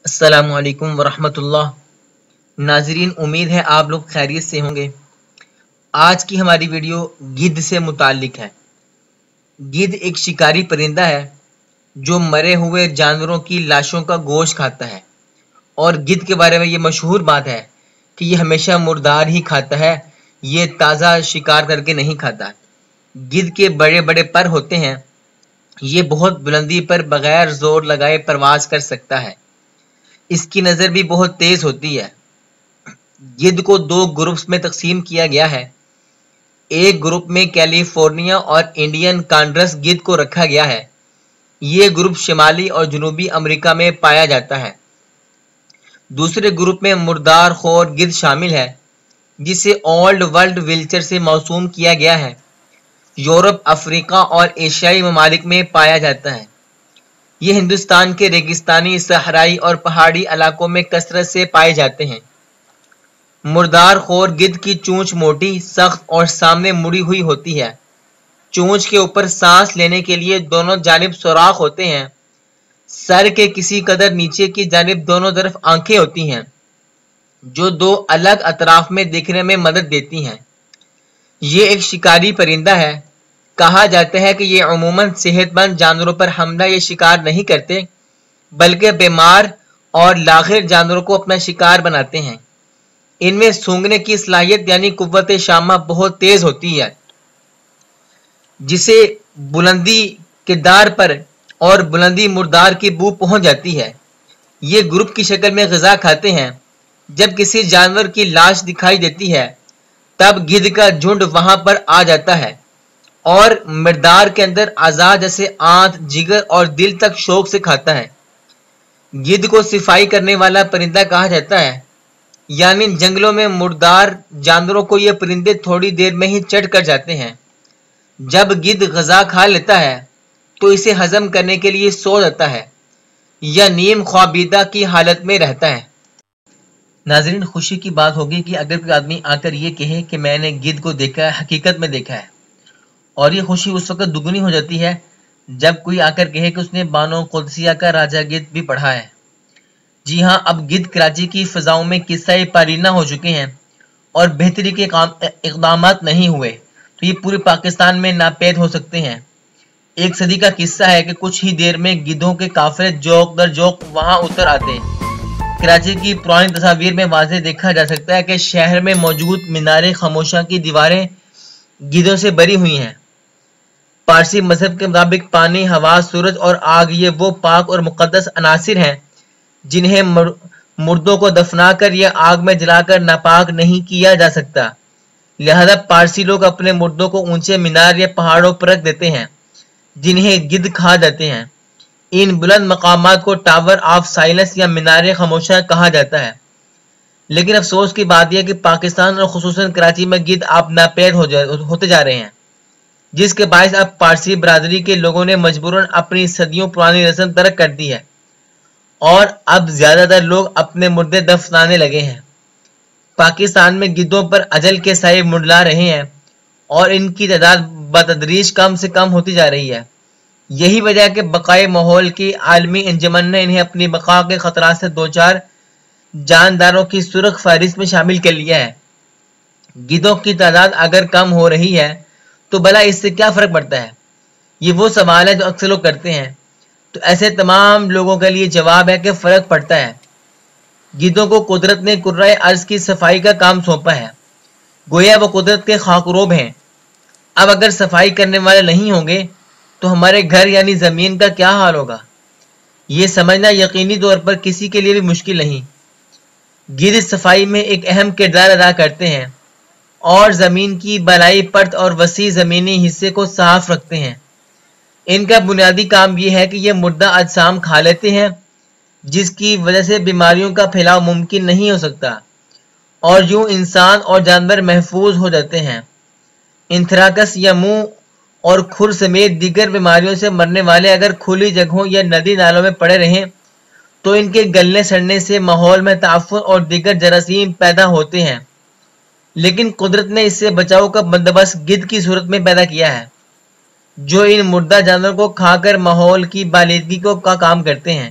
السلام علیکم ورحمۃ اللہ۔ ناظرین، امید ہے آپ لوگ خیریت سے ہوں گے۔ آج کی ہماری ویڈیو گدھ سے متعلق ہے۔ گدھ ایک شکاری پرندہ ہے جو مرے ہوئے جانوروں کی لاشوں کا گوشت کھاتا ہے، اور گدھ کے بارے میں یہ مشہور بات ہے کہ یہ ہمیشہ مردار ہی کھاتا ہے، یہ تازہ شکار کر کے نہیں کھاتا۔ گدھ کے بڑے بڑے پر ہوتے ہیں، یہ بہت بلندی پر بغیر زور لگائے پرواز کر سکتا ہے۔ اس کی نظر بھی بہت تیز ہوتی ہے۔ گدھ کو دو گروپس میں تقسیم کیا گیا ہے۔ ایک گروپ میں کیلیفورنیا اور انڈین کانڈرس گدھ کو رکھا گیا ہے۔ یہ گروپ شمالی اور جنوبی امریکہ میں پایا جاتا ہے۔ دوسرے گروپ میں مردار خور گدھ شامل ہے، جسے اولڈ ورلڈ ولچر سے موسوم کیا گیا ہے۔ یورپ، افریقہ اور ایشیائی ممالک میں پایا جاتا ہے۔ یہ ہندوستان کے ریگستانی، صحرائی اور پہاڑی علاقوں میں کثرت سے پائے جاتے ہیں۔ مردار خور گدھ کی چونچ موٹی، سخت اور سامنے مڑی ہوئی ہوتی ہے۔ چونچ کے اوپر سانس لینے کے لیے دونوں جانب سوراخ ہوتے ہیں۔ سر کے کسی قدر نیچے کی جانب دونوں طرف آنکھیں ہوتی ہیں، جو دو الگ اطراف میں دیکھنے میں مدد دیتی ہیں۔ یہ ایک شکاری پرندہ ہے۔ کہا جاتا ہے کہ یہ عموماً صحت مند جانوروں پر حملہ یا شکار نہیں کرتے، بلکہ بیمار اور لاغر جانوروں کو اپنا شکار بناتے ہیں۔ ان میں سونگھنے کی صلاحیت یعنی قوت شامہ بہت تیز ہوتی ہے، جسے بلندی کے دار پر اور بلندی مردار کی بو پہنچ جاتی ہے۔ یہ گروپ کی شکل میں غذا کھاتے ہیں۔ جب کسی جانور کی لاش دکھائی دیتی ہے، تب گدھ کا جھنڈ وہاں پر آ جاتا ہے اور مردار کے اندر اعضاء جیسے آنت، جگر اور دل تک شوق سے کھاتا ہے۔ گدھ کو صفائی کرنے والا پرندہ کہا جاتا ہے، یعنی جنگلوں میں مردار جانوروں کو یہ پرندے تھوڑی دیر میں ہی چٹ کر جاتے ہیں۔ جب گدھ غذا کھا لیتا ہے تو اسے ہضم کرنے کے لیے سو جاتا ہے یا نیم خوابیدہ کی حالت میں رہتا ہے۔ ناظرین، خوشی کی بات ہوگی کہ اگر کوئی آدمی آ کر یہ کہے کہ میں نے گدھ کو دیکھا ہے، حقیقت میں دیکھا ہے، اور یہ خوشی اس وقت دگنی ہو جاتی ہے جب کوئی آ کر کہے کہ اس نے بانو قدسیہ کا راجہ گدھ بھی پڑھا ہے۔ جی ہاں، اب گدھ کراچی کی فضاؤں میں قصہ پارینہ ہو چکے ہیں اور بہتری کے اقدامات نہیں ہوئے تو یہ پورے پاکستان میں ناپید ہو سکتے ہیں۔ ایک صدی کا قصہ ہے کہ کچھ ہی دیر میں گدھوں کے قافلے جوق در جوق وہاں اتر آتے ہیں۔ کراچی کی پرانی تصاویر میں واضح دیکھا جا سکتا ہے کہ شہر میں موجود مینار خاموشاں کی دیواریں گدھوں سے بری ہوئی ہیں۔ پارسی مذہب کے مطابق پانی، ہوا، سورج اور آگ یہ وہ پاک اور مقدس عناصر ہیں جنہیں مردوں کو دفنا کر یا آگ میں جلا کر ناپاک نہیں کیا جا سکتا۔ لہذا پارسی لوگ اپنے مردوں کو اونچے مینار یا پہاڑوں پر رکھ دیتے ہیں، جنہیں گدھ کھا جاتے ہیں۔ ان بلند مقامات کو ٹاور آف سائلنس یا مینار خاموشاں کہا جاتا ہے۔ لیکن افسوس کی بات یہ کہ پاکستان اور خصوصاً کراچی میں گدھ اب ناپید ہوتے جا رہے ہیں، جس کے باعث اب پارسی برادری کے لوگوں نے مجبوراً اپنی صدیوں پرانی رسم ترک کر دی ہے اور اب زیادہ تر لوگ اپنے مردے دفنانے لگے ہیں۔ پاکستان میں گدھوں پر اجل کے سائے منڈلا رہے ہیں اور ان کی تعداد بتدریج کم سے کم ہوتی جا رہی ہے۔ یہی وجہ ہے کہ بقائے ماحول کی عالمی انجمن نے انہیں اپنی بقا کے خطرات سے دوچار جانداروں کی سرخ فہرست میں شامل کر لیا ہے۔ گدھوں کی تعداد اگر کم ہو رہی ہے تو بھلا اس سے کیا فرق پڑتا ہے؟ یہ وہ سوال ہے جو اکثر لوگ کرتے ہیں۔ تو ایسے تمام لوگوں کے لیے جواب ہے کہ فرق پڑتا ہے۔ گدھوں کو قدرت نے کرۂ ارض کی صفائی کا کام سونپا ہے، گویا وہ قدرت کے خاکروب ہیں۔ اب اگر صفائی کرنے والے نہیں ہوں گے تو ہمارے گھر یعنی زمین کا کیا حال ہوگا؟ یہ سمجھنا یقینی طور پر کسی کے لیے بھی مشکل نہیں۔ گدھ صفائی میں ایک اہم کردار ادا کرتے ہیں اور زمین کی بالائی پرت اور وسیع زمینی حصے کو صاف رکھتے ہیں۔ ان کا بنیادی کام یہ ہے کہ یہ مردہ اجسام کھا لیتے ہیں، جس کی وجہ سے بیماریوں کا پھیلاؤ ممکن نہیں ہو سکتا، اور یوں انسان اور جانور محفوظ ہو جاتے ہیں۔ انتھراکس یا منہ اور کھر سمیت دیگر بیماریوں سے مرنے والے اگر کھلی جگہوں یا ندی نالوں میں پڑے رہیں تو ان کے گلنے سڑنے سے ماحول میں تعفن اور دیگر جراثیم پیدا ہوتے ہیں۔ لیکن قدرت نے اس سے بچاؤ کا بندوبست گدھ کی صورت میں پیدا کیا ہے، جو ان مردہ جانوروں کو کھا کر ماحول کی بالیدگی کا کام کرتے ہیں۔